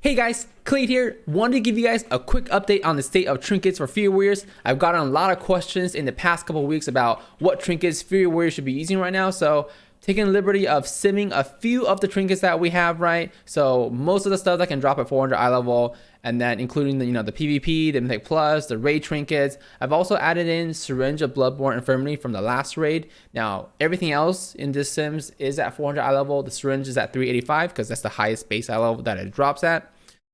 Hey guys, Clay here. Wanted to give you guys a quick update on the state of trinkets for Fury Warriors. I've gotten a lot of questions in the past couple of weeks about what trinkets Fury Warriors should be using right now. So taking the liberty of simming a few of the trinkets that we have, right? So most of the stuff that can drop at 400 eye level, and then including the PvP, the Mythic Plus, the raid trinkets. I've also added in Syringe of Bloodborne Infirmity from the last raid. Now everything else in this sims is at 400 eye level. The syringe is at 385 because that's the highest base eye level that it drops at.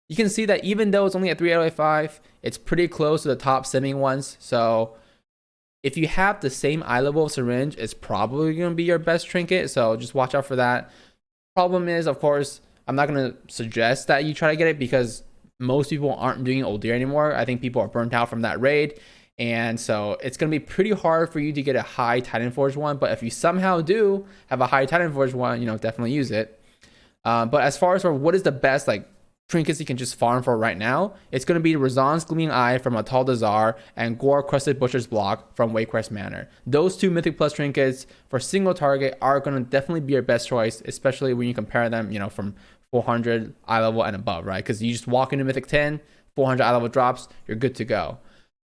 You can see that even though it's only at 385, it's pretty close to the top simming ones. So if you have the same eye level of syringe, it's probably going to be your best trinket. So just watch out for that. Problem is, of course, I'm not going to suggest that you try to get it because most people aren't doing Uldir anymore. I think people are burnt out from that raid. And so it's going to be pretty hard for you to get a high Titan Forge one. But if you somehow do have a high Titan Forge one, definitely use it. But as far as for what is the best, trinkets you can just farm for right now, it's going to be Razan's Gleaming Eye from Untitled Dazar'alor and Gore-crusted Butcher's Block from Waycrest Manor. Those two Mythic Plus trinkets for single target are going to definitely be your best choice, especially when you compare them, from 400 eye level and above, right? Because you just walk into Mythic 10, 400 eye level drops, you're good to go.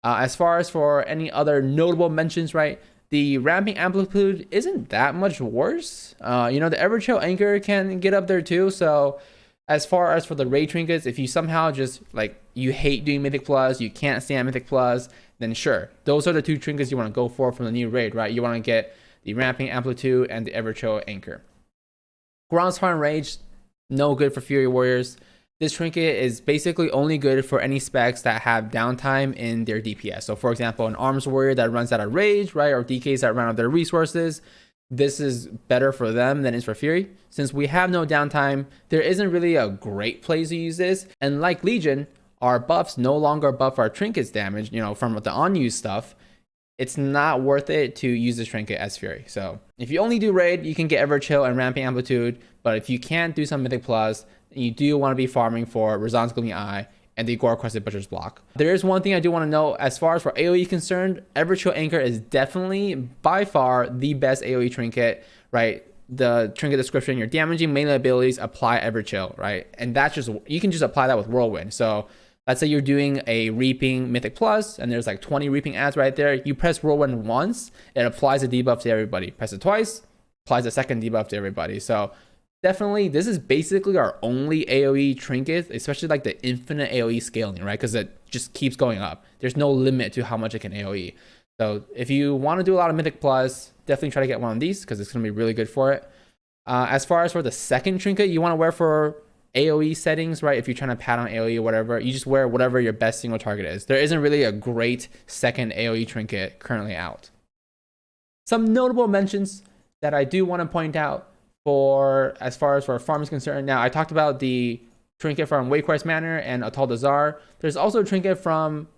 As far as for any other notable mentions, right? The ramping amplitude isn't that much worse. The Everchill Anchor can get up there too, so as far as for the raid trinkets, if you somehow just you hate doing Mythic Plus, you can't stand Mythic Plus, then sure, those are the two trinkets you want to go for from the new raid, right? You want to get the Ramping Amplitude and the Everchill Anchor. Groundsfire Rage, no good for Fury Warriors. This trinket is basically only good for any specs that have downtime in their DPS. So for example, an Arms Warrior that runs out of Rage, right? Or DKs that run out of their resources. This is better for them than it is for Fury. Since we have no downtime, there isn't really a great place to use this. And like Legion, our buffs no longer buff our trinkets damage, from the unused stuff. It's not worth it to use this trinket as Fury. So if you only do raid, you can get Everchill and Ramping Amplitude. But if you can't do some Mythic Plus, then you do want to be farming for Razan's Gleaming Eye and the Gore-crusted Butcher's Block. There is one thing I do want to know as far as for AoE concerned. Everchill Anchor is definitely by far the best AoE trinket, right? The trinket description, your damaging melee abilities apply Everchill, right? And that's you can just apply that with Whirlwind. So let's say you're doing a Reaping Mythic Plus and there's 20 Reaping ads right there. You press Whirlwind once, it applies a debuff to everybody. Press it twice, applies a second debuff to everybody. So definitely, this is basically our only AoE trinket, especially the infinite AoE scaling, right? Because it just keeps going up. There's no limit to how much it can AoE. So if you want to do a lot of Mythic Plus, definitely try to get one of these because it's going to be really good for it. As far as for the second trinket you want to wear for AoE settings, right? If you're trying to pad on AoE or whatever, you just wear whatever your best single target is. There isn't really a great second AoE trinket currently out. Some notable mentions that I do want to point out as far as for farm is concerned. Now, I talked about the trinket from Waycrest Manor and Untitled Dazar'alor. There's also a trinket from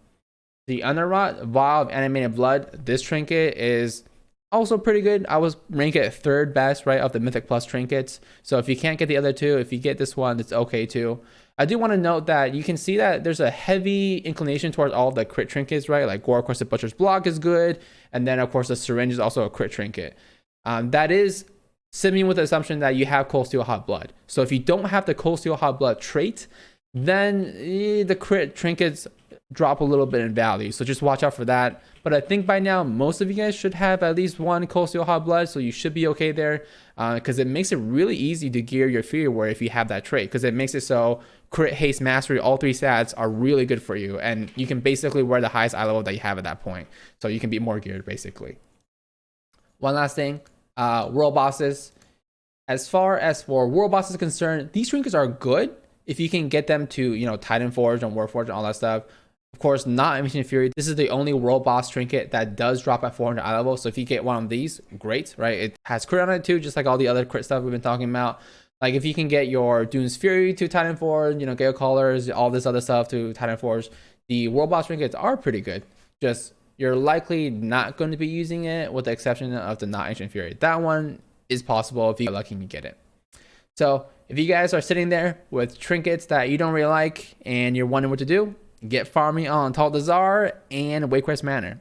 the Underrot, Vial of Animated Blood. This trinket is also pretty good. I was ranked it third best, right, of the Mythic Plus trinkets. So if you can't get the other two, if you get this one, it's okay too. I do want to note that you can see that there's a heavy inclination towards all the crit trinkets, right? Like Gore-crusted Butcher's Block is good. And then, of course, the Syringe is also a crit trinket. That is simming with the assumption that you have Cold Steel Hot Blood. So if you don't have the Cold Steel Hot Blood trait, then the crit trinkets drop a little bit in value. So just watch out for that. But I think by now, most of you guys should have at least one Cold Steel Hot Blood. So you should be okay there because it makes it really easy to gear your Fury Warrior if you have that trait. Because it makes it so crit, haste, mastery, all three stats are really good for you. And you can basically wear the highest eye level that you have at that point. So you can be more geared basically. One last thing. World bosses. As far as for world bosses concerned, these trinkets are good if you can get them to Titan Forge and Warforge and all that stuff. Of course, not Ancient Fury. This is the only world boss trinket that does drop at 400 eye level. So if you get one of these, great, right? It has crit on it too, just like all the other crit stuff we've been talking about. Like if you can get your Dune's Fury to Titan Forge, Gale Callers, all this other stuff to Titan Forge, the world boss trinkets are pretty good. Just you're likely not going to be using it with the exception of the not Ancient Fury. That one is possible if you're lucky to get it. So if you guys are sitting there with trinkets that you don't really like and you're wondering what to do, get farming on Untitled Dazar'alor and Waycrest Manor.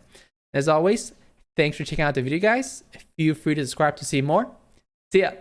As always, thanks for checking out the video, guys. Feel free to subscribe to see more. See ya.